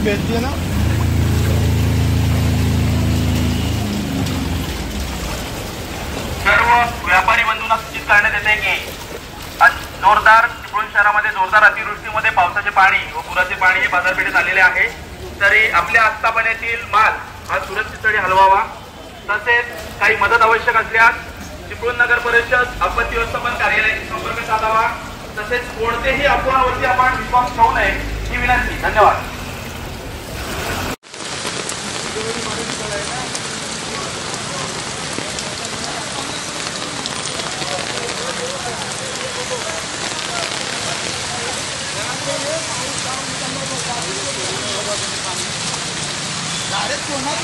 भेज दिए ना। सर्व व्यापारी बंधूंना सूचित करण्यात येते की जोरदार चिपळूण शहरामध्ये जोरदार अतिवृष्टीमध्ये पावसाचे पाणी व पुराचे पाणी हे बाजारपेठेत आलेले आहे। तरी आपल्या आस्थापनेतील माल हा सुरक्षितस्थळी हलवावा। तसेच काही मदत आवश्यक असल्यास चिपळूण नगर परिषद आपत्ती व्यवस्थापन कार्यालयाशी संपर्क साधावा। तसेच कोणतेही अफवावरती आपण विश्वास ठेवू नये ही विनंती। धन्यवाद। डायरेक्ट कोणाला